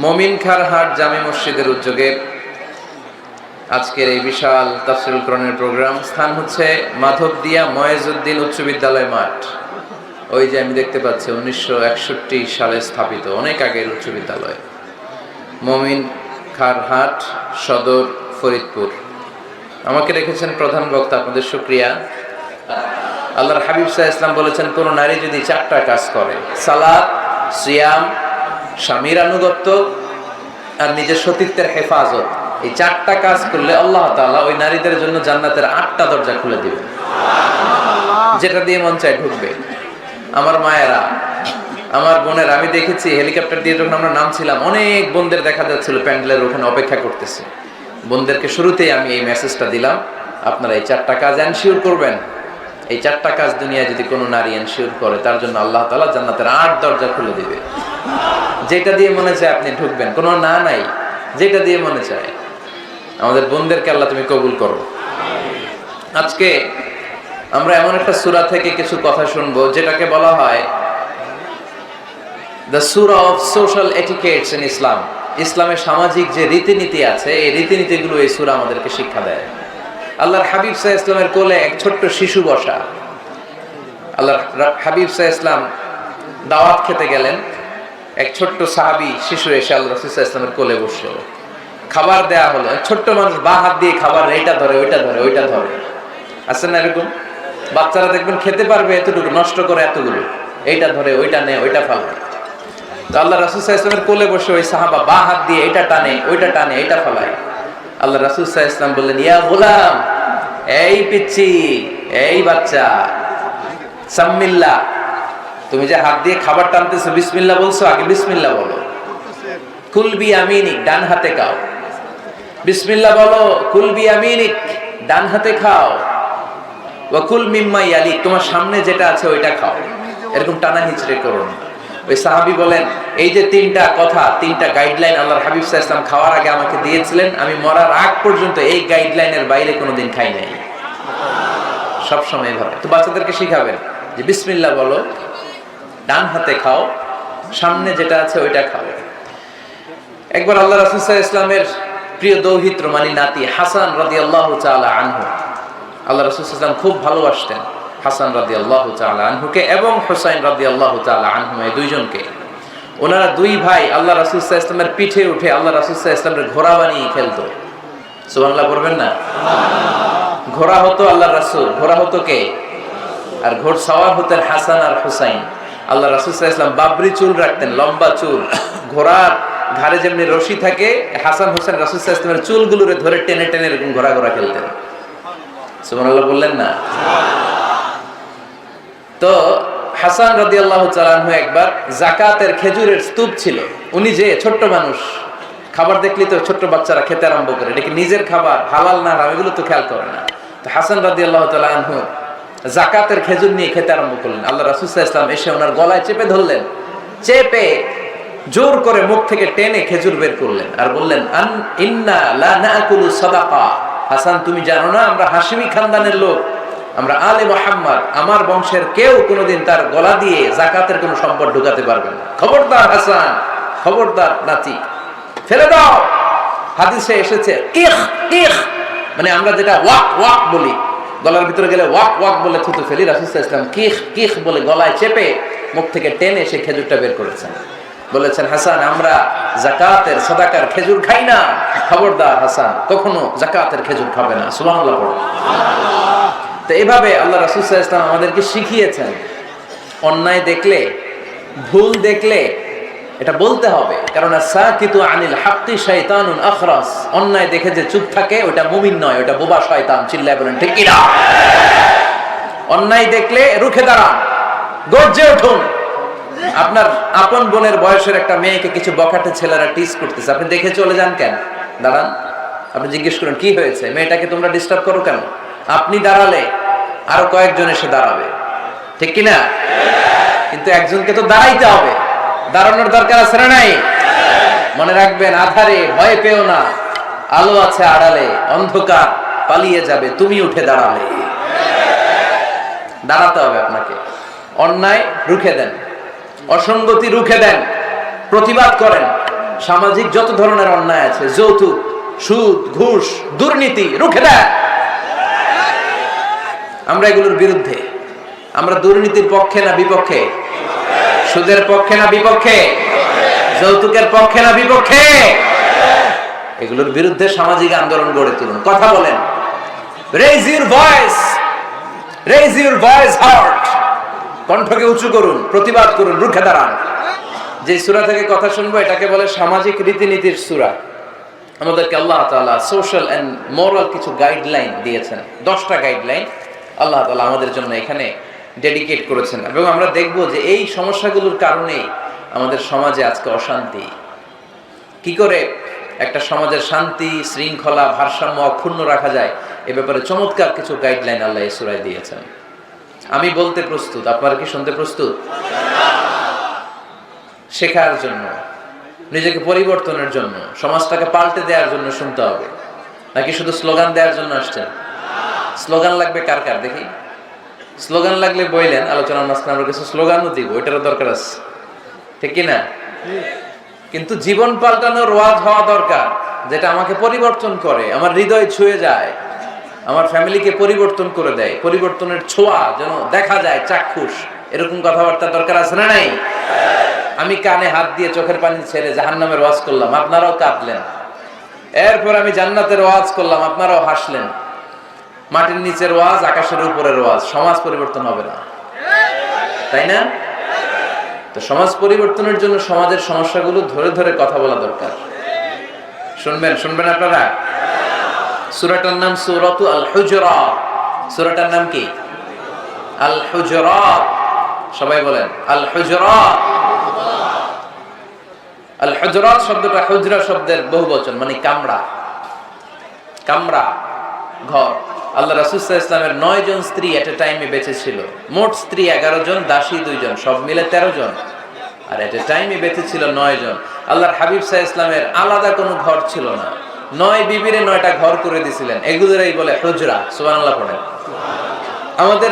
মমিনখারহাট জামে মসজিদের উদ্যোগে আজকের এই বিশাল তাফসীরুল কোরআনের প্রোগ্রাম। স্থান হচ্ছে মাধবদিয়া ময়েজউদ্দিন উচ্চ বিদ্যালয় মাঠ। ওই যে আমি দেখতে পাচ্ছি 1961 সালে স্থাপিত, অনেক আগের উচ্চ বিদ্যালয়। মমিনখারহাট সদর, ফরিদপুর। আমাকে রেখেছেন প্রধান বক্তা, আপনাদের শুকরিয়া। আল্লাহর হাবিব সাল্লাল্লাহু আলাইহি ওয়াসাল্লাম বলেছেন, কোন নারী যদি 4টা কাজ করে, সালাত, সিয়াম, স্বামীর আনুগত্য আর নিজের সতীত্বের হেফাজত, এই 4টা কাজ করলে আল্লাহ তাআলা ওই নারীদের জন্য জান্নাতের 8টা দরজা খুলে দিবে, যেটা দিয়ে মন চায় ঢুকবে। আমার মায়েরা, আমার বোনেরা, আমি দেখেছি হেলিকপ্টার দিয়ে যখন আমরা নামছিলাম, অনেক বোনদের দেখা যাচ্ছিল প্যান্ডেলের ওখানে অপেক্ষা করতেছে। বোনদেরকে শুরুতেই আমি এই মেসেজটা দিলাম, আপনারা এই 4টা কাজ এনশিওর করবেন। এই 4টা কাজ দুনিয়ায় যদি কোনো নারী এনশিওর করে, তার জন্য আল্লাহ তাআলা জান্নাতের 8 দরজা খুলে দিবে। যেটা দিয়ে মনে চায় আপনি ঢুকবেন, কোনো না নাই, যেটা দিয়ে মনে চায়। আমাদের বোনদেরকে আল্লাহ তুমি কবুল করো। আজকে আমরা এমন একটা সূরা থেকে কিছু কথা শুনবো, যেটাকে বলা হয় the Surah of social etiquettes in Islam. ইসলামের সামাজিক যে রীতিনীতি আছে, এই রীতিনীতিগুলো এই সূরা আমাদেরকে শিক্ষা দেয়। আল্লাহর হাবিব সাল্লাল্লাহু আলাইহি ওয়াসাল্লামের কোলে এক ছোট্ট শিশু বসা। আল্লাহর হাবিব সাল্লাল্লাহু আলাইহি ওয়াসাল্লাম দাওয়াত খেতে গেলেন, এক ছোট্ট সাহাবী শিশু এসে আল্লাহ রাসূল সাল্লাল্লাহু আলাইহি ওয়াসাল্লামের কোলে বসলো। খাবার দেয়া হলো, ছোট্ট মানুষ বা হাত দিয়ে খাবার এইটা ধরে, ওইটা ধরে, ওইটা ধরে। আছে না এরকম? বাচ্চারা দেখবেন খেতে পারবে এতটুকু, নষ্ট করে এতগুলো, এইটা ধরে, ওইটা নেয়, ওইটা ফালায়। তো আল্লাহ রাসূল সাল্লাল্লাহু আলাইহি ওয়াসাল্লামের কোলে বসে ওই সাহাবা বা হাত দিয়ে এইটা টানে, ওইটা টানে, এইটা ফালায়। আল্লাহ রাসূল সাল্লাল্লাহু আলাইহি ওয়াসাল্লাম বললেন, ইয়া গোলাম, এই পিচ্চি, এই বাচ্চা, সাম্মিল্লাহ, তুমি যে হাত দিয়ে খাবার টানতেছো, বিসমিল্লাহ বলছো? আগে বিসমিল্লাহ বলো। কুল বিয়ামিনিক, ডান হাতে খাও। বিসমিল্লাহ বলো, কুল বিয়ামিনিক, ডান হাতে খাও। ওয়া কুল মিম্মা ইয়ালিক, তোমার সামনে যেটা আছে ওইটা খাও। এরকম টানা হিচড়ে করো না। ওই সাহাবী বলেন, এই যে 3টা কথা, 3টা গাইডলাইন আল্লাহর হাবিব সাল্লাল্লাহু আলাইহি ওয়াসাল্লাম খাওয়ার আগে আমাকে দিয়েছিলেন, আমি মরার আগ পর্যন্ত এই গাইডলাইনের বাইরে কোনোদিন খাই নাই। সব সময় এভাবে। তো বাচ্চাদেরকে শিখাবেন যে বিসমিল্লাহ বলো, ডান হাতে খাও, সামনে যেটা আছে ওইটা খাও। একবার আল্লাহ রাসূল সাল্লাল্লাহু আলাইহি ওয়াসাল্লামের প্রিয় দৌহিত্র মানে নাতি হাসান রাদিয়াল্লাহু তাআলা আনহু, আল্লাহ রাসূল সাল্লাল্লাহু আলাইহি ওয়াসাল্লাম খুব ভালোবাসতেন হাসান রাদিয়াল্লাহু তাআলা আনহুকে এবং হুসাইন রাদিয়াল্লাহু তাআলা আনহু, এই দুইজনকে। ওনারা দুই ভাই আল্লাহ রাসূল সাল্লাল্লাহু আলাইহি ওয়াসাল্লামের পিঠে উঠে আল্লাহ রাসূল সাল্লাল্লাহু আলাইহি ওয়াসাল্লামের ঘোড়া বানিয়ে খেলতো। সুবহানাল্লাহ পড়বেন না? ঘোড়া হতো আল্লাহ রাসূল, ঘোড়া হতো কে? আর ঘোড়সওয়ার হতেন হাসান আর হুসাইন। আল্লাহ রাসূল সাল্লাল্লাহু আলাইহি ওয়াসাল্লাম বাবরি চুল রাখতেন, লম্বা চুল। ঘোড়ার ঘাড়ে যেমনি রশি থাকে, হাসান হুসাইন রাসূল সাল্লাল্লাহু আলাইহি ওয়াসাল্লামের চুলগুলোরে ধরে টেনে টেনে এরকম ঘোড়া ঘোড়া খেলতেন। সুবহানাল্লাহ বললেন না? তো হাসান রাদিয়াল্লাহু তাআলা আনহু একবার যাকাতের খেজুরের স্তূপ ছিল, উনি যে ছোট্ট মানুষ, খাবার দেখলি তো ছোট্ট বাচ্চারা খেতে আরম্ভ করে, এটা কি নিজের খাবার, হালাল না হারাম, এগুলো তো খেয়াল করে না। তো হাসান রাদিয়াল্লাহু তাআলা আনহু যাকাতের খেজুর নিয়ে খেতে আরম্ভ করলেন। আল্লাহ রাসূল সাল্লাল্লাহু আলাইহি ওয়াসাল্লাম এসে ওনার গলায় চেপে ধরলেন, চেপে জোর করে মুখ থেকে টেনে খেজুর বের করলেন আর বললেন, ইন্না লা নাকুলু সাদাকা। হাসান, তুমি জানো না আমরা হাশিমি খানদানের লোক, আমরা আলে মুহাম্মদ, আমার বংশের কেউ কোনোদিন তার গলা দিয়ে যাকাতের কোনো সম্পদ ঢুকাতে পারবে না। খবরদার হাসান, খবরদার নাতি, ফেলে দাও। হাদিসে এসেছে কিখ কিখ, মানে আমরা যেটা ওয়াক ওয়াক বলি, গলার ভিতরে গেলে ওয়াক ওয়াক বলে থুতু ফেলি, রাসূল সাল্লাল্লাহু আলাইহি ওয়াসাল্লাম কিখ কিখ বলে গলায় চেপে মুখ থেকে টেনে সেই খেজুরটা বের করেছেন। বলেছেন, হাসান, আমরা যাকাতের সাদাকার খেজুর খাই না, খবরদার হাসান, কখনো যাকাতের খেজুর খাবে না। সুবহানাল্লাহ পড়ো। তো এইভাবে আল্লাহ রাসূল সাল্লাল্লাহু আলাইহি ওয়াসাল্লাম আমাদেরকে শিখিয়েছেন, অন্যায় দেখলে, ভুল দেখলে এটা বলতে হবে, কারণ সাকিতু আনিল হাক্কি শাইতানুন আখরাস, অন্যায় দেখে যে চুপ থাকে ওটা মুমিন নয়, ওটা বোবা শয়তান। চিল্লায় বলেন ঠিক কি না? অন্যায় দেখলে রুখে দাঁড়ান, গর্জে উঠুন। আপনার আপন বোনের বয়সের একটা মেয়েকে কিছু বখাটে ছেলেরা টিজ করতেছে, আপনি দেখে চলে যান কেন? দাঁড়ান, আপনি জিজ্ঞেস করুন কি হয়েছে, মেয়েটাকে তোমরা ডিস্টার্ব করো কেন? আপনি দাঁড়ালে আরো কয়েকজন এসে দাঁড়াবে, ঠিক কি না? কিন্তু একজনকে তো দাঁড়াইতে হবে, দাঁড়ানোর দরকার আছে না নাই? মনে রাখবেন, আধারে ভয় পেও না, আলো আছে আড়ালে, অন্ধকার পালিয়ে যাবে তুমি উঠে দাঁড়ালে। দাঁড়াতে হবে আপনাকে। অন্যায় রুখে দেন, অসঙ্গতি রুখে দেন, প্রতিবাদ করেন, সামাজিক যত ধরনের অন্যায় আছে, যৌতুক, সুদ, ঘুষ, দুর্নীতি রুখে দেয়। আমরা এগুলোর বিরুদ্ধে। আমরা দুর্নীতির পক্ষে না বিপক্ষে? সুদের পক্ষে না বিপক্ষে? যৌতুকের পক্ষে না বিপক্ষে? এগুলোর বিরুদ্ধে সামাজিক আন্দোলন গড়ে তুলুন। কথা বলেন, raise your voice, raise your voice heart. কণ্ঠকে উঁচু করুন, প্রতিবাদ করুন, রুখে দাঁড়ান। যে সূরা থেকে কথা শুনবো এটাকে বলে সামাজিক রীতিনীতির সূরা। আমাদেরকে আল্লাহ তাআলা সোশ্যাল এন্ড মোরাল কিছু গাইডলাইন দিয়েছেন। 10টা গাইডলাইন আল্লাহ তাআলা আমাদের জন্য এখানে ডেডিকেট করেছেন, এবং আমরা দেখব যে এই সমস্যাগুলোর কারণেই আমাদের সমাজে আজকে অশান্তি। কি করে একটা সমাজের শান্তি, শৃঙ্খলা, ভারসাম্য অক্ষুণ্ণ রাখা যায়, এ ব্যাপারে চমৎকার কিছু গাইডলাইন আল্লাহ এই সূরায় দিয়েছেন। আমি বলতে প্রস্তুত, আপনারা কি শুনতে প্রস্তুত? শেখার জন্য, নিজেকে পরিবর্তনের জন্য, সমাজটাকে পাল্টে দেওয়ার জন্য শুনতে হবে, নাকি শুধু স্লোগান দেওয়ার জন্য আসছেন? স্লোগান লাগবে কার কার দেখি? স্লোগান লাগলে বললেন, আলোচনার মাঝখানে আমরা কিছু স্লোগানও দিব, ওইটারও দরকার আছে, ঠিক কি না? কিন্তু জীবন পাল্টানোর ওয়াজ হওয়া দরকার, যেটা আমাকে পরিবর্তন করে, আমার হৃদয় ছুঁয়ে যায়, আমার ফ্যামিলিকে পরিবর্তন করে দেয়, পরিবর্তনের ছোঁয়া যেন দেখা যায়, চাক্ষুষ। এরকম কথাবার্তা দরকার আছে না নাই? আমি কানে হাত দিয়ে চোখের পানি ছেড়ে জাহান্নামের ওয়াজ করলাম, আপনারাও কাঁদলেন। এরপর আমি জান্নাতের ওয়াজ করলাম, আপনারাও হাসলেন। মাটির নিচের ওয়াজ, আকাশের উপরের ওয়াজ, সমাজ পরিবর্তন হবে না, তাই না? তো সমাজ পরিবর্তনের জন্য সমাজের সমস্যাগুলো ধরে ধরে কথা বলা দরকার। শুনবেন আপনারা? সূরাটার নাম সূরাতু আল হুজুরাত। সূরাটার নাম কি? আল হুজুরাত। সবাই বলেন আল হুজুরাত। আল হুজুরাত শব্দটা হুজরা শব্দের বহুবচন, মানে কামরা। কামরা, ঘর। আল্লাহ রাসূল সাল্লাল্লাহু আলাইহি ওয়াসাল্লামের 9 জন স্ত্রী এট এ টাইমে বেঁচে ছিল। মোট স্ত্রী 11 জন, দাসী 2 জন, সব মিলে 13 জন। আর এট এ টাইমে বেঁচে ছিল 9 জন। আল্লাহর হাবিব সাল্লাল্লাহু আলাইহি ওয়াসাল্লামের আলাদা কোনো ঘর ছিল না। 9 বিবিরে 9টা ঘর করে দিয়েছিলেন। এগুলোরই বলে হুজরা। সুবহানাল্লাহ পড়েন। আমাদের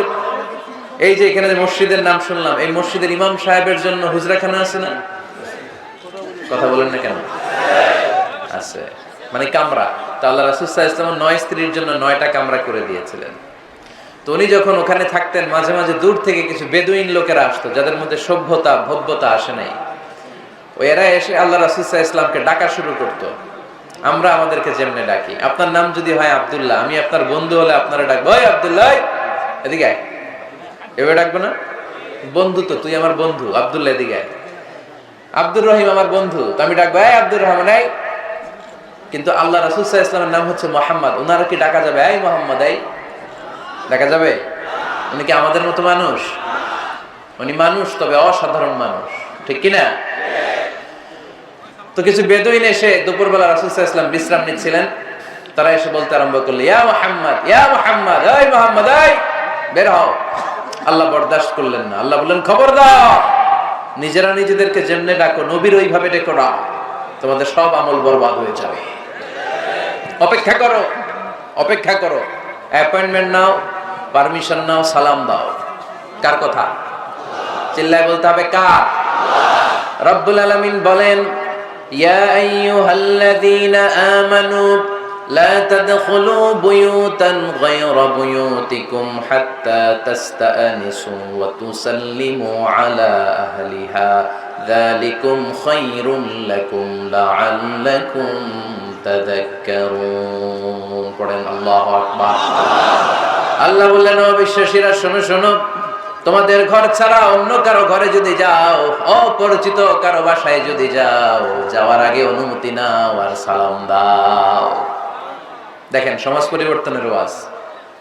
এই যে এখানে যে মসজিদের নাম শুনলাম, এই মসজিদের ইমাম সাহেবের জন্য হুজরাখানা আছে না? কথা বলেন না কেন? আছে, মানে কামরা। তো আল্লাহ রাসূল সাল্লাল্লাহু আলাইহি ওয়াসাল্লাম 9 স্ত্রীর জন্য 9টা কামরা করে দিয়েছিলেন। তো উনি যখন ওখানে থাকতেন, মাঝে মাঝে দূর থেকে কিছু বেদুইন লোকেরা আসতো, যাদের মধ্যে সভ্যতা ভব্যতা আসে নাই। এরা এসে আল্লাহ রাসূল সাল্লাল্লাহু আলাইহি ওয়াসাল্লামকে ডাকা শুরু করতো। আমরা আমাদেরকে যেমনে ডাকি, আপনার নাম যদি হয় আব্দুল্লাহ, আমি আপনার বন্ধু হলে আপনারা ডাকবো, ওই আব্দুল্লাহ এদিকে আয়। এভাবে ডাকবো না? বন্ধু তো, তুই আমার বন্ধু, আব্দুল্লাহ এদিকে আয়। আব্দুর রহিম আমার বন্ধু, তো আমি ডাকবো এই আব্দুর রহমান এই। কিন্তু আল্লাহ রাসূল সাল্লাল্লাহু আলাইহি ওয়াসাল্লামের নাম হচ্ছে মুহাম্মদ, ওনারা কি ডাকা যাবে এই মুহাম্মদ এই? ডাকা যাবে? উনি কি আমাদের মতো মানুষ? উনি মানুষ, তবে অসাধারণ মানুষ, ঠিক কিনা? তো কিছু বেদুইন এসে দুপুরবেলা রাসূল সাল্লাল্লাহু আলাইহি ওয়াসাল্লাম বিশ্রাম নিচ্ছিলেন। তারা এসে বলতে আরম্ভ করলো, ইয়া মুহাম্মদ, ইয়া মুহাম্মদ, এই মুহাম্মদ এই, বের হও। আল্লাহ বরদাস্ত করলেন না। আল্লাহ বললেন, খবরদার, নিজেরা নিজেদেরকে যেমনে ডাকো, নবীর ওইভাবে ডেকো না, তোমাদের সব আমল বরবাদ হয়ে যাবে। অপেক্ষা করো, অপেক্ষা করো, অ্যাপয়েন্টমেন্ট নাও, পারমিশন নাও, সালাম দাও। কার কথা? চিল্লায় বলতে হবে কার? রব্বুল আলামিন বলেন, ইয়া আইয়ুহাল্লাযীনা আমানু লা তাদখুলু বুয়ুতান গায়রা বুয়ুতিকুম হাত্তা তাস্তানিসু ওয়া তুসাল্লিমু আলা আহলিহা যালিকুম খায়রুল লাকুম লাআল্লাকুম তাযাক্কারুন। পড়েন আল্লাহু আকবার। আল্লাহ বললেন, ও বিশ্বাসীরা শোনো শোনো, তোমাদের ঘর ছাড়া অন্য কারো ঘরে যদি যাও, অপরিচিত কারো বাসায় যদি যাও, যাওয়ার আগে অনুমতি নাও আর সালাম দাও। দেখেন সমাজ পরিবর্তনের ওয়াজ।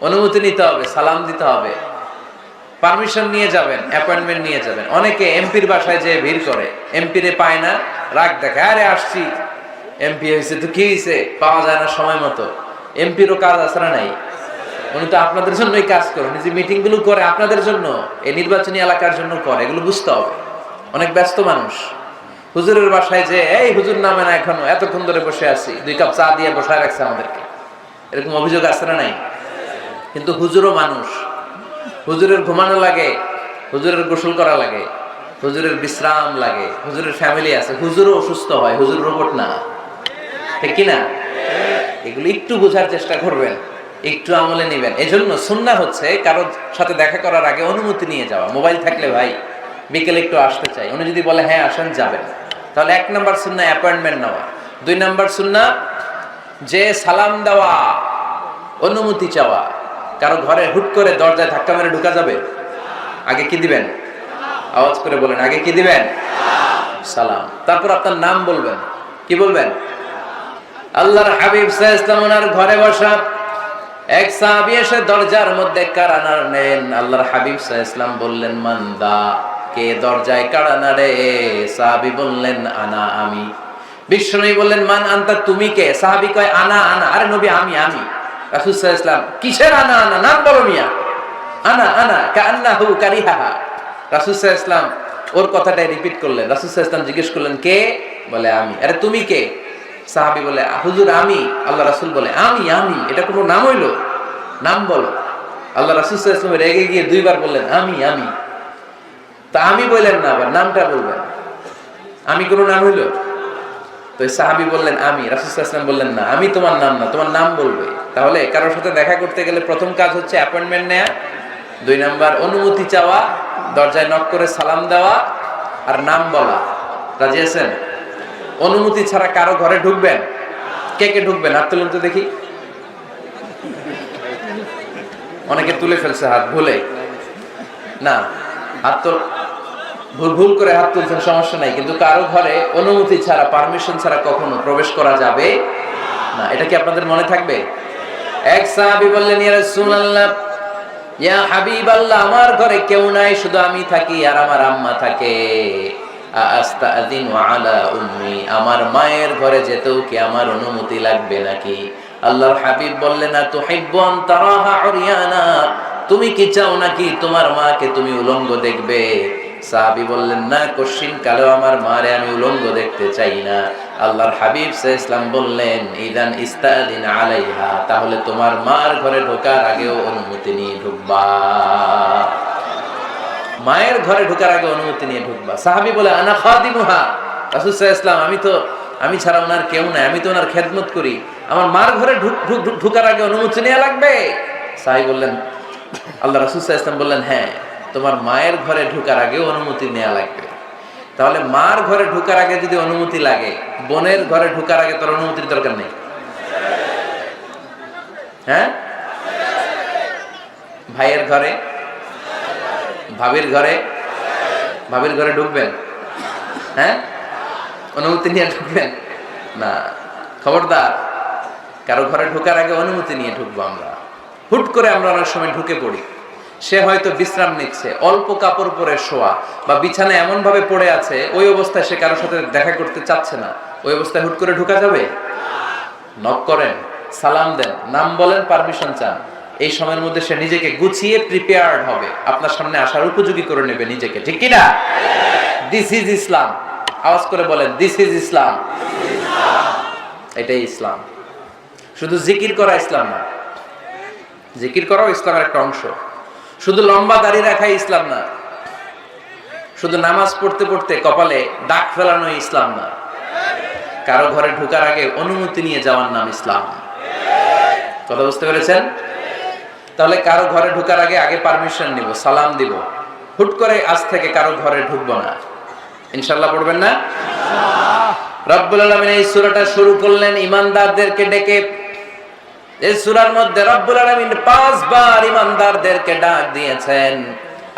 অনুমতি নিতে হবে, সালাম দিতে হবে, পারমিশন নিয়ে যাবেন, অ্যাপয়েন্টমেন্ট নিয়ে যাবেন। অনেকে এমপির বাসায় যেয়ে ভিড় করে, এমপিরে পায় না, রাগ দেখে, আরে আসছি, এমপি হয়েছে তো কি হয়েছে, পাওয়া যায় না সময় মতো। এমপিরও কাজ আছে না নাই? উনি তো আপনাদের জন্যই কাজ করেন, যে মিটিং গুলো করে আপনাদের জন্য, এই নির্বাচনী এলাকার জন্য করে, এগুলো বুঝতে হবে। অনেক ব্যস্ত মানুষ। হুজুরের বাসায় যে, এই হুজুর নামে না এখনো, এতক্ষণ ধরে বসে আছি, 2 কাপ চা দিয়ে বসায় রাখছে আমাদেরকে, এরকম অভিযোগ আছে না নাই? কিন্তু হুজুরও মানুষ, হুজুরের ঘুমানো লাগে, হুজুরের গোসল করা লাগে, হুজুরের বিশ্রাম লাগে, হুজুরের ফ্যামিলি আছে, হুজুরও অসুস্থ হয়, হুজুর রোবট না, ঠিক কিনা? এগুলো একটু বোঝার চেষ্টা করবেন, একটু আমলে নেবেন। এজন্য সুন্নাহ হচ্ছে কারোর সাথে দেখা করার আগে অনুমতি নিয়ে যাওয়া। মোবাইল থাকলে ভাই বিকেলে একটু আসতে চাই, উনি যদি বলে হ্যাঁ আসেন, যাবেন, তাহলে 1 নাম্বার সুন্নাহ অ্যাপয়েন্টমেন্ট নেওয়া। 2 নাম্বার সুন্নাহ যে সালাম দেওয়া, অনুমতি চাওয়া। কারো ঘরে হুট করে দরজায় ধাক্কা মেরে ঢুকা যাবে? আগে কি দিবেন? আওয়াজ করে বলেন, আগে কি দিবেন? সালাম। তারপর আপনার নাম বলবেন। কি বলবেন? আল্লাহর হাবিব সাল্লাল্লাহু আলাইহি ওয়াসাল্লাম ওনার ঘরে বসা এক সাহাবী এসে দরজার মধ্যে কাড়া নাড়লেন। আল্লাহর হাবিব সাল্লাল্লাহু আলাইহি ওয়াসাল্লাম বললেন, মান্দা, কে দরজায় কাড়া নাড়ে? সাহাবী বললেন, আনা, আমি। বিশ্বনবী বললেন, মান আনতা, তুমি কে? সাহাবী কয়, আনা আনা। আরে নবী, আমি আমি। রাসূল সাল্লাল্লাহু আলাইহি ওয়াসাল্লাম, কিসের আনা আনা? নাম বলো মিয়া। আনা আনা কান্নাহু কারিহাহা। রাসূল সাল্লাল্লাহু আলাইহি ওয়াসাল্লাম ওর কথাটাই রিপিট করলেন। রাসূল সাল্লাল্লাহু আলাইহি ওয়াসাল্লাম জিজ্ঞেস করলেন, কে? বলে, আমি। আরে তুমি কে? সাহাবী বলে, হুজুর আমি। আল্লাহ রাসূল বলে, আমি আমি, এটা কোনো নাম হইলো? নাম বলো। আল্লাহ রাসূল সাল্লাল্লাহু আলাইহি ওয়াসাল্লাম রেগে গিয়ে 2 বার বললেন, আমি আমি। তা আমি বললেন না, আবার নামটা বলবেন। আমি কোনো নাম হইলো? তো সাহাবী বললেন, আমি। রাসূল সাল্লাল্লাহু আলাইহি ওয়াসাল্লাম বললেন, না, আমি তোমার নাম না, তোমার নাম বলবে। তাহলে কারোর সাথে দেখা করতে গেলে প্রথম কাজ হচ্ছে অ্যাপয়েন্টমেন্ট নেওয়া, 2 নাম্বার অনুমতি চাওয়া, দরজায় নক করে সালাম দেওয়া, আর নাম বলা। রাজি আছেন? অনুমতি ছাড়া কারো ঘরে ঢুকবেন? কে কে ঢুকবেন? হাত তুলুন তো দেখি। অনেকে তুলে ফেলছে হাত ভুলে। না, হাত তো ভুল করে হাত তুলছেন, সমস্যা নাই, কিন্তু কারো ঘরে অনুমতি ছাড়া, পারমিশন ছাড়া কখনো প্রবেশ করা যাবে না। এটা কি আপনাদের মনে থাকবে? এক সাহাবী বললেন, ইয়া রাসূলুল্লাহ, ইয়া হাবিবাল্লাহ, আমার ঘরে কেউ নাই, শুধু আমি থাকি আর আমার আম্মা থাকে। আস্তাযিনু আলা উম্মি, আমার মায়ের ঘরে যেতেও কি আমার অনুমতি লাগবে নাকি? আল্লাহর হাবিব বললেন, তুহিব্বু আন তারাহা উরিয়ানা, তুমি কি চাও নাকি তোমার মাকে তুমি উলঙ্গ দেখবে? সাহাবী বললেন, না, কশিন কালেও আমার মারে আমি উলঙ্গ দেখতে চাই না। আল্লাহর হাবিব সাল্লাল্লাহু আলাইহি ওয়াসাল্লাম বললেন, ইদান ইস্তাযিন আলাইহা, তাহলে তোমার মার ঘরে ঢোকার আগেও অনুমতি নিয়ে ঢুকবা। মায়ের ঘরে ঢোকার আগে অনুমতি নিয়ে ঢুকবা। সাহাবী বলে, আনা খাদিমুহা, রাসূল সাল্লাল্লাহু আলাইহি ওয়াসাল্লাম, আমি ছাড়া ওনার কেউ নাই, আমি তো ওনার খেদমত করি, আমার মার ঘরে ঢোকার আগে অনুমতি নেওয়া লাগবে? সাহাবী বললেন, আল্লাহ রাসূল সাল্লাল্লাহু আলাইহি ওয়াসাল্লাম বললেন, হ্যাঁ, তোমার মায়ের ঘরে ঢোকার আগে অনুমতি নেওয়া লাগবে। তাহলে মার ঘরে ঢোকার আগে যদি অনুমতি লাগে, বোনের ঘরে ঢোকার আগে তোর অনুমতির দরকার নেই? হ্যাঁ? ভাইয়ের ঘরে, ভাবির ঘরে, ভাবির ঘরে ঢুকবেন? হ্যাঁ, অনুমতি নিয়ে ঢুকবেন না। খবরদার, কারো ঘরে ঢোকার আগে অনুমতি নিয়ে ঢুকবো আমরা। হুট করে আমরা অনেক সময় ঢুকে পড়ি। সে হয়তো বিশ্রাম নিচ্ছে, অল্প কাপড় পরে শোয়া, বা বিছানায় এমন ভাবে পড়ে আছে, ওই অবস্থায় সে কারোর সাথে দেখা করতে চাচ্ছে না। ওই অবস্থায় হুট করে ঢোকা যাবে? নক করেন, সালাম দেন, নাম বলেন, পারমিশন চান। এই সময়ের মধ্যে সে নিজেকে গুছিয়ে প্রিপেয়ার্ড হবে, আপনার সামনে আসার উপযোগী করে নেবে নিজেকে, ঠিক কি না? দিস ইজ ইসলাম। আওয়াজ করে বলেন, দিস ইজ ইসলাম। এটাই ইসলাম। শুধু জিকির করা ইসলাম না, জিকির করাও ইসলামের একটা অংশ। শুধু লম্বা দাড়ি রাখাই ইসলাম না, শুধু নামাজ পড়তে পড়তে কপালে দাগ ফেলানো ইসলাম না। কারো ঘরে ঢোকার আগে অনুমতি নিয়ে যাওয়ার নাম ইসলাম। কথা বুঝতে পেরেছেন? তাহলে কারো ঘরে ঢোকার আগে আগে পারমিশন নিব, সালাম দিব। হুট করে আজ থেকে কারো ঘরে ঢুকবো না। ইনশাআল্লাহ পড়বেন না? রব্বুল আলামিন এই সূরাটা শুরু করলেন ঈমানদারদেরকে ডেকে। এই সূরার মধ্যে রব্বুল আলামিন 5 বার ঈমানদারদেরকে ডাক দিয়েছেন,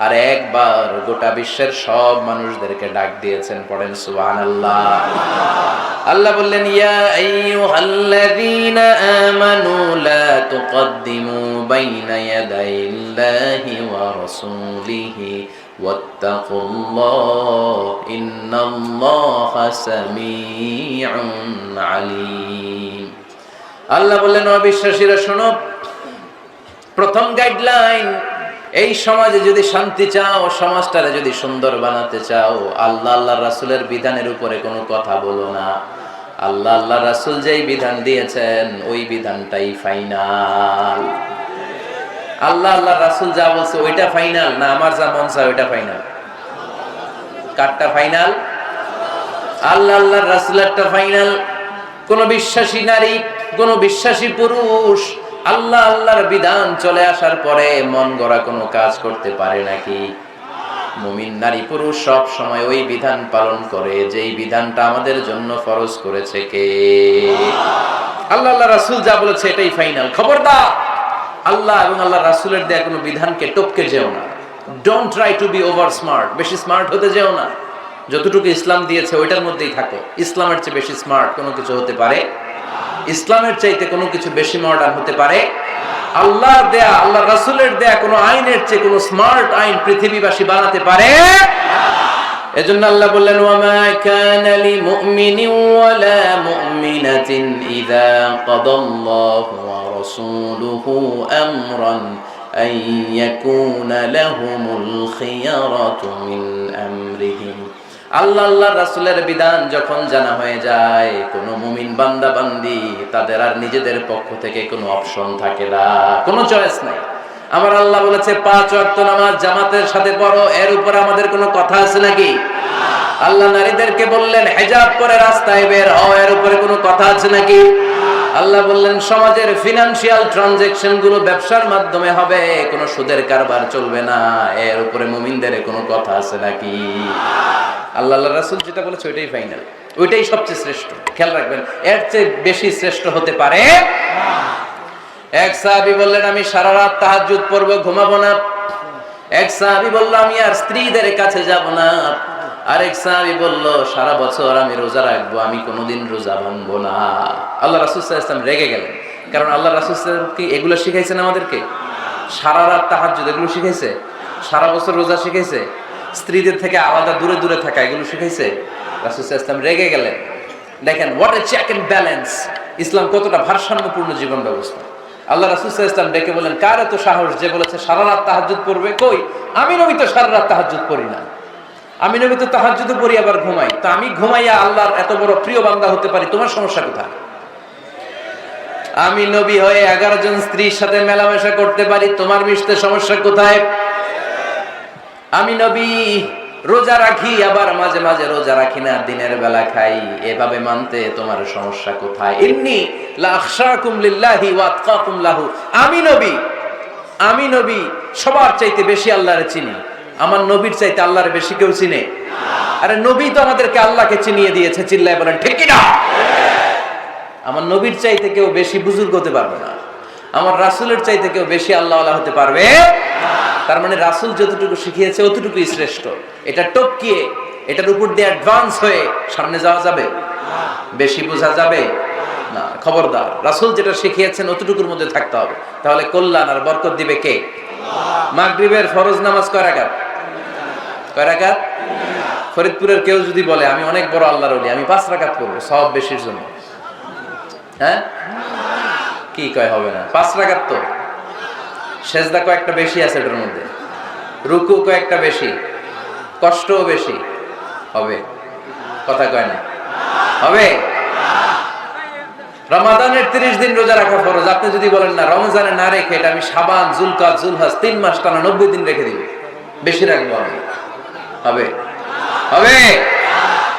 আর একবার গোটা বিশ্বের সব মানুষদেরকে ডাক দিয়েছেন। পড়েন সুবহানাল্লাহ। আল্লাহ বললেন, ইয়া আইয়ুহাল্লাযীনা আমানু লা তুকদ্দিমু বাইনা ইয়াদাইল্লাহি ওয়া রাসূলিহি ওয়াত্তাকুল্লাহ ইন্নাল্লাহা সামিউন আলীম। আল্লাহ বললেন, অবিশ্বাসীরা শোনো, প্রথম গাইডলাইন, এই সমাজে যদি শান্তি চাও, সমাজটারে যদি সুন্দর বানাতে চাও, আল্লাহ আল্লাহ রাসূলের বিধানের উপরে কোনো কথা বলো না। আল্লাহ আল্লাহ রাসূল যেই বিধান দিয়েছেন ওই বিধানটাই ফাইনাল। আল্লাহ আল্লাহ রাসূল যা বলছে ওইটা ফাইনাল না আমার যা মন চায় ওইটা ফাইনাল? কারটা ফাইনাল? আল্লাহ আল্লাহর রাসূলেরটা ফাইনাল। কোন বিশ্বাসী নারী, কোন বিশ্বাসী পুরুষ আল্লাহ আল্লাহর বিধান চলে আসার পরে মন গড়া কোনো কাজ করতে পারে নাকি? মুমিন নারী পুরুষ সব সময় ওই বিধান পালন করে যেই বিধানটা আমাদের জন্য ফরজ করেছে কে? আল্লাহ আল্লাহ রাসূল যা বলেছে এটাই ফাইনাল। খবরদার আল্লাহ এবং আল্লাহ রাসূলের দেয়া কোনো বিধানকে টপকে যেও না। Don't try to be over smart, বেশি স্মার্ট হতে যেও না। যতটুকু ইসলাম দিয়েছে ওইটার মধ্যেই থাকো। ইসলামের চেয়ে বেশি স্মার্ট কোনো কিছু হতে পারে? ইসলামের চাইতে কোনো কিছু বেশি মডার্ন হতে পারে? আল্লাহর দেয়া, আল্লাহ রাসূলের দেয়া কোনো আইনের চেয়ে কোনো স্মার্ট আইন পৃথিবীবাসী বানাতে পারে? এজন্য আল্লাহ বললেন, ওয়ামা কানা লিমুমিনিন ওয়ালা মুমিনাতিন ইযা কাদাল্লাহু ওয়া রাসূলুহু আমরান আন ইয়াকুনা লাহুমুল খিয়ারাতু মিন আমরিহিম। আল্লাহ আল্লাহর রাসূলের বিধান যখন জানা হয়ে যায়, কোনো মুমিন বান্দা বান্দি তাদের আর নিজেদের পক্ষ থেকে কোনো অপশন থাকে না, কোনো চয়েস নাই। আমার আল্লাহ বলেছে 5 ওয়াক্ত নামাজ জামাতের সাথে পড়ো, এর উপর আমাদের কোনো কথা আছে নাকি? আল্লাহ নারীদেরকে বললেন হিজাব পরে রাস্তায় বের হও, এর উপরে কোনো কথা আছে নাকি? আল্লাহ বললেন সমাজের ফিনান্সিয়াল ট্রানজাকশন গুলো ব্যবসার মাধ্যমে হবে, কোনো সুদের কারবার চলবে না, এর উপরে মুমিনদের কোনো কথা আছে নাকি? আল্লাহ আল্লাহ রাসূল যেটা বলেছে ওইটাই ফাইনাল, ওইটাই সবচেয়ে শ্রেষ্ঠ। খেয়াল রাখবেন, এর চেয়ে বেশি শ্রেষ্ঠ হতে পারে না। এক সাহাবী বললেন আমি সারা রাত তাহাজ্জুদ পড়ব, ঘুমাবো না। এক সাহাবী বলল আমি আর স্ত্রীদের কাছে যাব না। আরেক সাহাবী বলল সারা বছর আমি রোজা রাখবো, আমি কোনোদিন রোজা ভাঙবো না। আল্লাহ রাসূল সাল্লাল্লাহু আলাইহি ওয়াসাল্লাম রেগে গেলেন, কারণ আল্লাহ রাসূল সাল্লাল্লাহু আলাইহি ওয়াসাল্লাম কি এগুলো শিখাইছেন আমাদেরকে? সারা রাত তাহাজ্জুদ এগুলো শিখাইছে? সারা বছর রোজা শিখাইছে? স্ত্রীদের থেকে আলাদা দূরে দূরে থাকা এগুলো শিখাইছে? রাসূল সাল্লাল্লাহু আলাইহি ওয়াসাল্লাম রেগে গেলেন। দেখেন what a check and balance, ইসলাম কতটা ভারসাম্যপূর্ণ জীবন ব্যবস্থা। আল্লাহ রাসূল সাল্লাল্লাহু আলাইহি ওয়াসাল্লাম ডেকে বলেন কার এত সাহস যে বলেছে সারা রাত তাহাজ্জুদ পড়বে? কই, আমি নবী তো সারা রাত তাহাজ্জুদ পড়ি না, আমি নবী তো তাহাজ্জুদ পড়ি আবার ঘুমাই, তো আমি ঘুমাইয়া আল্লাহর এত বড় প্রিয় বান্দা হতে পারি, তোমার সমস্যা কোথায়? আমি নবী হয়ে 11 জন স্ত্রীর সাথে মেলামেশা করতে পারি, তোমার মিশতে সমস্যা কোথায়? আমি নবী রোজা রাখি, আবার মাঝে মাঝে রোজা রাখি না, দিনের বেলা খাই, এভাবে মানতে তোমার সমস্যা কোথায়? ইন্নী লা আখশাকুম লিল্লাহি ওয়া আতকাকুম লাহু, আমি নবী সবার চাইতে বেশি আল্লাহরে চিনি, আমার নবীর চাইতে আল্লাহরে বেশি কেউ চিনে? আরে নবী তো আমাদেরকে আল্লাহকে চিনিয়ে দিয়েছে, চিল্লায় বলেন ঠিক কি না? আমার নবীর চাইতে কেউ বেশি বুজুর্গ হতে পারবে না, আমার রাসূলের চাইতে কেউ বেশি আল্লাহওয়ালা হতে পারবে। তার মানে রাসূল যতটুকু শিখিয়েছে অতটুকুই শ্রেষ্ঠ। এটা টপকিয়ে, এটার উপর দিয়ে অ্যাডভান্স হয়ে সামনে যাওয়া যাবে? বেশি বোঝা যাবে না। খবরদার, রাসূল যেটা শিখিয়েছেন অতটুকুর মধ্যে থাকতে হবে, তাহলে কল্যাণ আর বরকত দিবে কে? মাগরিবের ফরজ নামাজ কয় রাকাত? কয় রাকাত? ফরিদপুরের কেউ যদি বলে আমি অনেক বড় আল্লাহর ওলি, আমি 5 রাকাত পড়বো সওয়াব বেশির জন্য, হ্যাঁ কি কয়? হবে না। 5 রাকাত তো সেজদা কয়েকটা বেশি আছে, এটার মধ্যে রুকু কয়েকটা বেশি, কষ্টও বেশি, হবে? কথা কয় না, হবে? রমাদানের 30 দিন রোজা রাখা ফরজ, আপনি যদি বলেন না রমজানে না রেখে এটা আমি শাবান, জুলকাদ, জুলহাজ 3 মাস টানা 90 দিন রেখে দিব, বেশি রাখবো আমি, হবে? হবে?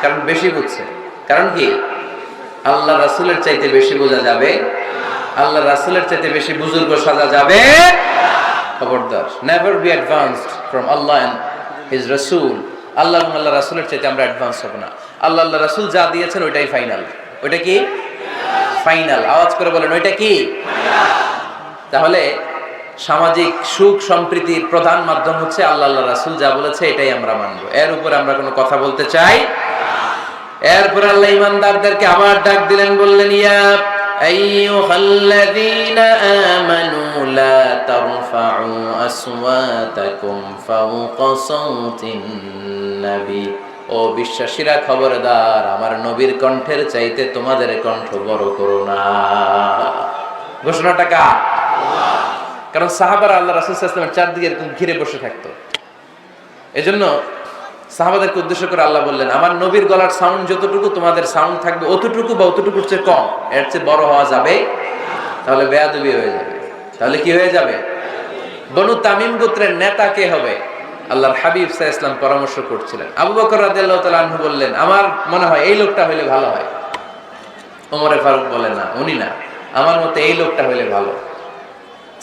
কারণ বেশি বুঝছে। কারণ কি? আল্লাহ রাসূলের চাইতে বেশি বোঝা যাবে, আল্লাহ রাসূলের চাইতে বেশি বুজুর্গ সাজা যাবে। খবরদার, নেভার বি অ্যাডভান্সড ফ্রম আল্লাহ এন্ড হিজ রাসূল। আল্লাহ এবং আল্লাহ রাসূলের চাইতে আমরা অ্যাডভান্স হব না। আল্লাহ আল্লাহ রাসূল যা দিয়েছেন ওইটাই ফাইনাল। ওইটা কি ফাইনাল? আওয়াজ করে বলেন ওইটা কি? তাহলে সামাজিক সুখ সম্প্রীতির প্রধান মাধ্যম হচ্ছে আল্লাহ আল্লাহ রাসূল যা বলেছে এটাই আমরা মানব, এর উপরে আমরা কোনো কথা বলতে চাই। এরপর আল্লাহ ঈমানদারদেরকে আবার ডাক দিলেন, বললেন ইয়া আইয়ুহাল্লাযীনা আমানু লা তারফাউ আসওয়াতাকুম ফাওকা সাওতিন নবী, ও বিশ্বাসীরা খবরদার, আমার নবীর কণ্ঠের চাইতে তোমাদের কণ্ঠ বড় করো না। ঘোষণাটা কার? কারণ সাহাবারা আল্লাহ রাসূল সাল্লাল্লাহু আলাইহি ওয়াসাল্লামের চারদিকে এরকম ঘিরে বসে থাকতো, এজন্য সাহাবাদেরকে উদ্দেশ্য করে আল্লাহ বললেন আমার নবীর গলার সাউন্ড যতটুকু তোমাদের সাউন্ড থাকবে অতটুকু বা অতটুকুর চেয়ে কম, এর চেয়ে বড় হওয়া যাবে? তাহলে বেয়াদবি হয়ে যাবে। তাহলে কি হয়ে যাবে? বনু তামিম গোত্রের নেতা কে হবে? আল্লাহর হাবিব সাল্লাল্লাহু আলাইহি ওয়াসাল্লাম পরামর্শ করছিলেন। আবু বকর রাদিয়াল্লাহু তাআলা আনহু বললেন, আমার মনে হয় এই লোকটা হইলে ভালো হয়। ওমরে ফারুক বলেন, না উনি না, আমার মতে এই লোকটা হইলে ভালো।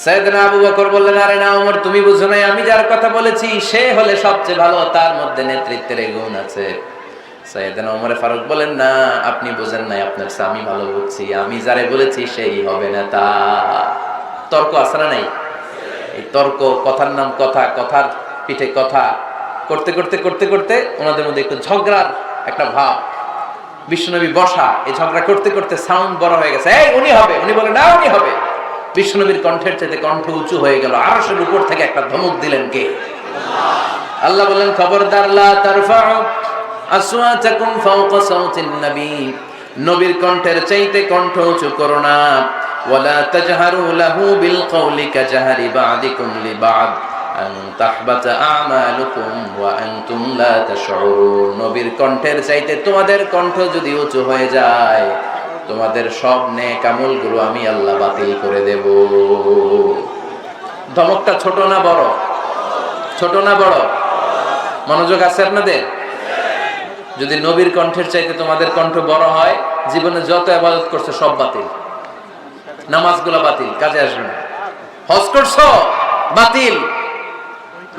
সাইয়েদনা আবু বকর বললেন, আরে না ওমর, তুমি বুঝো নাই, আমি যার কথা বলেছি সে হলে সবচেয়ে ভালো, তার মধ্যে নেতৃত্বের গুণ আছে। সাইয়েদনা ওমরে ফারুক বলেন, না আপনি বুঝেন নাই, আপনার চেয়ে আমি ভালো বুঝছি, আমি যারে বলেছি সেই হবে নেতা। তর্ক আছে না নাই? এই তর্ক, কথার নাম কথা, কথার পিঠে কথা করতে করতে করতে করতে ওনাদের মধ্যে একটু ঝগড়ার একটা ভাব। বিশ্বনবী বসা, এই ঝগড়া করতে করতে সাউন্ড বড় হয়ে গেছে, এই উনি হবে, উনি বলে না উনি হবে। বিশ্বনবীর কণ্ঠের চাইতে কণ্ঠ উঁচু হয়ে গেল, আরশের উপর থেকে একটা ধমক দিলেন কে? আল্লাহ বলেন, খবরদার লা তারফাউ আসওয়াতাকুম ফাওকা সাওতিন নবী, নবীর কণ্ঠের চাইতে কণ্ঠ উঁচু করো না। ওয়ালা তাজহারু লাহু বিল কওলি কাজহারি বা'দিকুম লিবা'দ আন তাহবাতা আমালুকুম ওয়া আনতুম লা তাশউরুন। নবীর কণ্ঠের চাইতে তোমাদের কণ্ঠ যদি উঁচু হয়ে যায়, তোমাদের সব নেক আমলগুলো আমি আল্লাহ বাতিল করে দেব। ধমকটা ছোট না বড়? ছোট না বড়? মনোযোগ আছে আপনাদের? যদি নবীর কণ্ঠের চাইতে তোমাদের কণ্ঠ বড় হয়, জীবনে যত ইবাদত করছো সব বাতিল, নামাজগুলো বাতিল, কাজে আসবে না। হজ করছো বাতিল,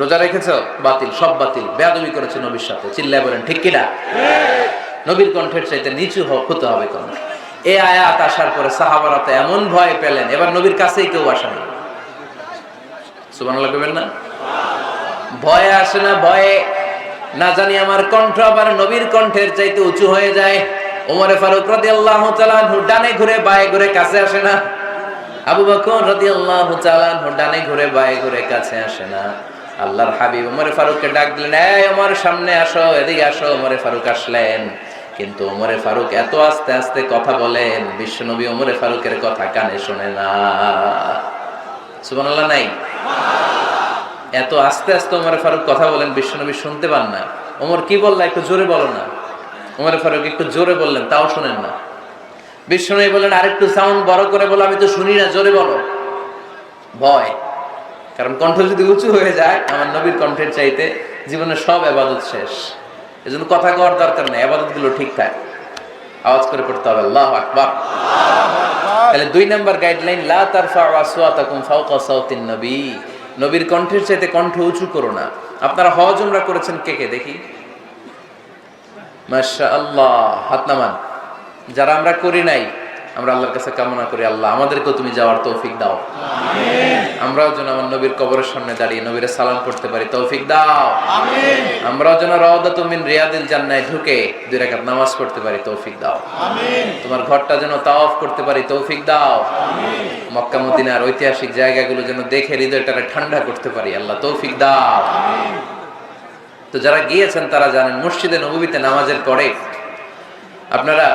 রোজা রেখেছো বাতিল, সব বাতিল। বেয়াদবি করেছো নবীর সাথে, চিল্লায় বলেন ঠিক কিনা? নবীর কণ্ঠের চাইতে নিচু হতে হবে কণ্ঠ। এই আয়াত আসার পরে সাহাবারা তো এমন ভয় পেলেন, এবার নবীর কাছেই কেউ আসে না। সুবহানাল্লাহ কইবেন না? ভয়ে আসে না, ভয়ে না জানি আমার কণ্ঠ আবার নবীর কণ্ঠের চাইতে উঁচু হয়ে যায়। ওমরে ফারুক রাদিয়াল্লাহু তাআলা আনহু ডানে ঘুরে বায়ে ঘুরে কাছে আসে না। আবু বকর রাদিয়াল্লাহু তাআলা আনহু ডানে ঘুরে বায়ে ঘুরে কাছে আসে না। আল্লাহর হাবিব ওমরে ফারুককে ডাক দিলেন, এই ওমর সামনে আসো, এদিকে আসো। ওমরে ফারুক আসলেন, কিন্তু ওমরে ফারুক এত আস্তে আস্তে কথা বলেন, বিশ্বনবী ওমরে ফারুকের কথা কানে শোনে না। সুবহানাল্লাহ নাই? এত আস্তে আস্তে ওমরে ফারুক কথা বলেন, বিশ্বনবী শুনতে পান না। ওমর কি বললা, একটু জোরে বলো না। ওমরে ফারুক একটু জোরে বললেন, তাও শুনেন না। বিশ্বনবী বললেন, আরেকটু সাউন্ড বড় করে বলো, আমি তো শুনি না, জোরে বলো। ভয়, কারণ কণ্ঠ যদি উঁচু হয়ে যায় আমার নবীর কণ্ঠের চাইতে, জীবনের সব ইবাদত শেষ। এজন্য কথা কওয়ার দরকার নেই, ইবাদতগুলো ঠিকঠাক আওয়াজ করে পড়তে হবে, আল্লাহু আকবার। তাহলে 2 নাম্বার গাইডলাইন, লা তারফাউ আসওয়াতাকুম ফাওকা সাওতিন নবী, নবীর কণ্ঠের চাইতে কণ্ঠ উঁচু করো না। আপনারা হজ উমরা করেছেন কে কে দেখি? মাশাআল্লাহ, হাত নামান। যারা আমরা করি নাই, আমরা আল্লাহর কাছে কামনা করি, আল্লাহ আমাদেরকেও তুমি যাওয়ার তৌফিক দাও। আমিন। আমরাও যেন আমার নবীর কবরের সামনে দাঁড়িয়ে নবীর সালাম করতে পারি, তৌফিক দাও। আমিন। আমরাও যেন রাউদাতুম মিন রিয়াদিল জান্নাহে ঢুকে 2 রাকাত নামাজ পড়তে পারি, তৌফিক দাও। আমিন। তোমার ঘরটা যেন তাওয়াফ করতে পারি, তৌফিক দাও। আমিন। মক্কা মদিনার ঐতিহাসিক জায়গাগুলো যেন দেখে হৃদয়টাকে ঠান্ডা করতে পারি, আল্লাহ তৌফিক দাও। আমিন। তো যারা গিয়েছেন তারা জানেন, মসজিদে নববীতে নামাজের পরে আপনারা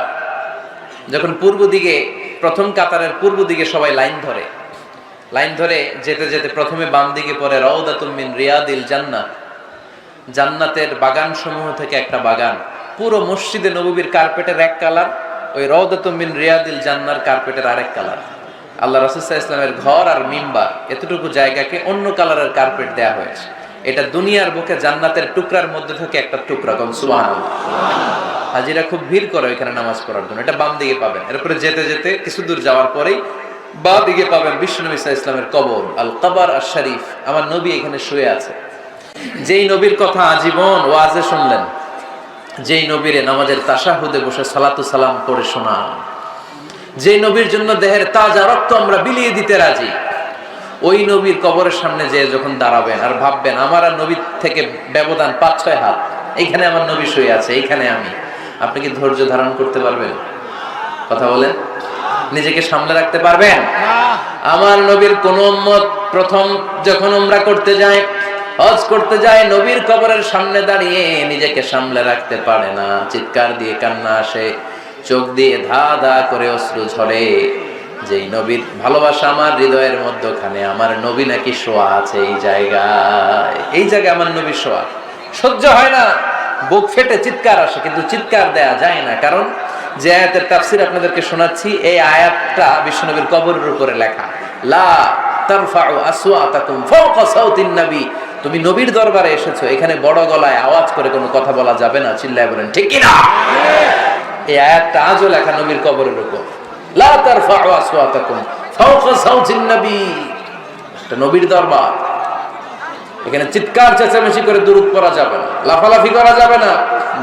যখন পূর্ব দিকে, প্রথম কাতারের পূর্ব দিকে সবাই লাইন ধরে যেতে যেতে প্রথমে বাম দিকে পড়ে রাউদাতুম মিন রিয়াদিল জান্নাহ, জান্নাতের বাগান সমূহ থেকে একটা বাগান। পুরো মসজিদে নববীর কার্পেটের এক কালার, ওই রাউদাতুম মিন রিয়াদিল জান্নাহর কার্পেটের আরেক কালার। আল্লাহ রাসূল সাল্লাল্লাহু আলাইহি ওয়াসাল্লামের ঘর আর মিম্বার এতটুকু জায়গাকে অন্য কালারের কার্পেট দেয়া হয়েছে। এটা দুনিয়ার বুকে জান্নাতের টুকরার মধ্যে থেকে একটা টুকরা। সুবহানাল্লাহ। হাজিরা খুব ভিড় করে এখানে নামাজ পড়ার জন্য। এটা বাম দিকে পাবেন। এরপরে যেতে যেতে কিছু দূর যাওয়ার পরেই বাম দিকে পাবেন বিশ্বনবী সাল্লাল্লাহু আলাইহি ওয়াসাল্লামের কবর, আল কবর আশ শরীফ। আমার নবী এখানে শুয়ে আছে। যেই নবীর কথা আজীবন ওয়াজে শুনলেন, যেই নবীরে নামাজের তাশাহুদে বসে সালাতু সালাম করে শোনা, যেই নবীর জন্য দেহের তাজা রক্ত আমরা বিলিয়ে দিতে রাজি, ওই নবীর কবরের সামনে যে যখন দাঁড়াবেন আর ভাববেন আমার আর নবীর থেকে ব্যবধান 5-6 হাত, এইখানে আমার নবী শুয়ে আছে, এইখানে আমি, আপনি কি ধৈর্য ধারণ করতে পারবেন? কথা বলেন, নিজেকে সামলে রাখতে পারবেন? আমার নবীর কোন উম্মত প্রথম যখন উমরা করতে যায়, হজ করতে যায়, নবীর কবরের সামনে দাঁড়িয়ে নিজেকে সামলে রাখতে পারে না, চিৎকার দিয়ে কান্না আসে, চোখ দিয়ে ধা ধা করে অশ্রু ঝরে। যেই নবীর ভালোবাসা আমার হৃদয়ের মধ্যখানে, আমার নবী নাকি শোয়া আছে এই জায়গায়, এই জায়গায় আমার নবী শোয়া। সহ্য হয় না, বুক ফেটে চিৎকার আসে, কিন্তু চিৎকার দেয়া যায় না। কারণ যে আয়াতের তাফসীর আপনাদেরকে শোনাচ্ছি, এই আয়াতটা বিশ্বনবীর কবরের উপরে লেখা। লা তারফাউ আসওয়াতাকুম ফাওকা সাওতিন নবী, তুমি নবীর দরবারে এসেছো, এখানে বড় গলায় আওয়াজ করে কোনো কথা বলা যাবে না, চিল্লায় বলেন ঠিক কি না? এই আয়াতটা আজও লেখা নবীর কবরের উপর, লা তারফাউ আসওয়াতাকুম ফাওকা সাওতিন নবী। এটা নবীর দরবার, এখানে চিৎকার চেঁচামেচি করে দুরূদ পড়া যাবে না, লাফালাফি করা যাবে না,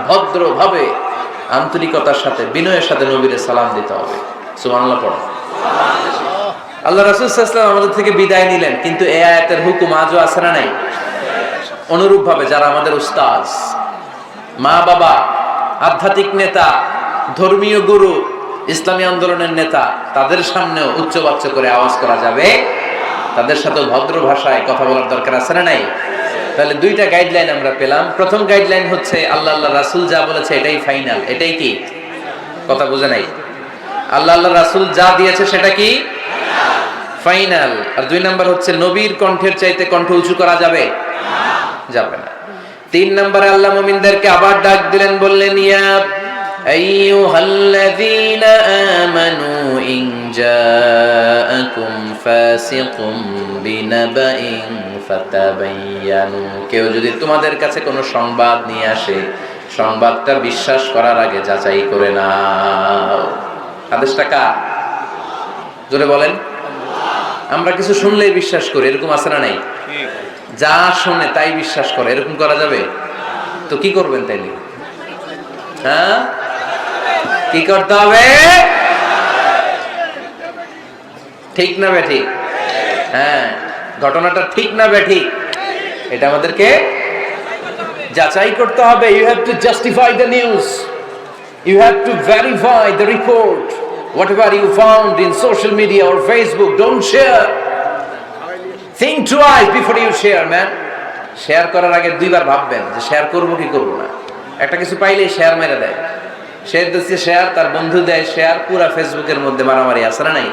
ভদ্রভাবে আন্তরিকতার সাথে বিনয়ের সাথে নবীরে সালাম দিতে হবে। সুবহানাল্লাহ পড়ো। আল্লাহ রাসূল সাল্লাল্লাহু আলাইহি ওয়াসাল্লাম আমাদের থেকে বিদায় নিলেন, কিন্তু এই আয়াতের হুকুম আজও আছে না নাই? অনুরূপ ভাবে যারা আমাদের উস্তাদ, মা বাবা, আধ্যাত্মিক নেতা, ধর্মীয় গুরু, ইসলামী আন্দোলনের নেতা, তাদের সামনেও উচ্চবাচ্য করে আওয়াজ করা যাবে, তাদের সাথে ভদ্র ভাষায় কথা বলার দরকার আছে না নাই? তাহলে দুইটা গাইডলাইন আমরা পেলাম। প্রথম গাইডলাইন হচ্ছে আল্লাহ রাসূল যা বলেছে এটাই ফাইনাল, এটাই কি? কথা বুঝে নাই? আল্লাহ রাসূল যা দিয়েছে সেটা কি ফাইনাল। আর দুই নাম্বার হচ্ছে নবীর কণ্ঠের চাইতে কণ্ঠ উঁচু করা যাবে যাবে না। তিন নম্বরে আল্লাহ মুমিনদেরকে আবার ডাক দিলেন, বললেন ইয়া আইয়ুহাল্লাযীনা আমানু ইন জাআকুম ফাসিকুম বিনাবাইন ফাতাবায়ানু। কেউ যদি তোমাদের কাছে কোনো সংবাদ নিয়ে আসে, সংবাদটা বিশ্বাস করার আগে যাচাই করে নাও। আদেশটা কার? জোরে বলেন। আমরা কিছু শুনলেই বিশ্বাস করি, এরকম আছে না নাই? যা শুনে তাই বিশ্বাস করে, এরকম করা যাবে? তো কি করবেন তাইলে? হ্যাঁ, কি করতে হবে? ঠিক না বেঠিক? হ্যাঁ, ঘটনাটা ঠিক না বেঠিক, এটা আমাদেরকে যাচাই করতে হবে। You have to justify the news, you have to verify the report. Whatever you found in social media or Facebook, don't share. Think twice before you share, man. Share করার আগে দুইবার ভাববেন যে শেয়ার করব কি করব না। একটা কিছু পাইলেই শেয়ার মেরে দেয়, সে দিচ্ছে শেয়ার, তার বন্ধু দেয় শেয়ার, পুরা ফেসবুকের মধ্যে মারামারি আছে না নাই?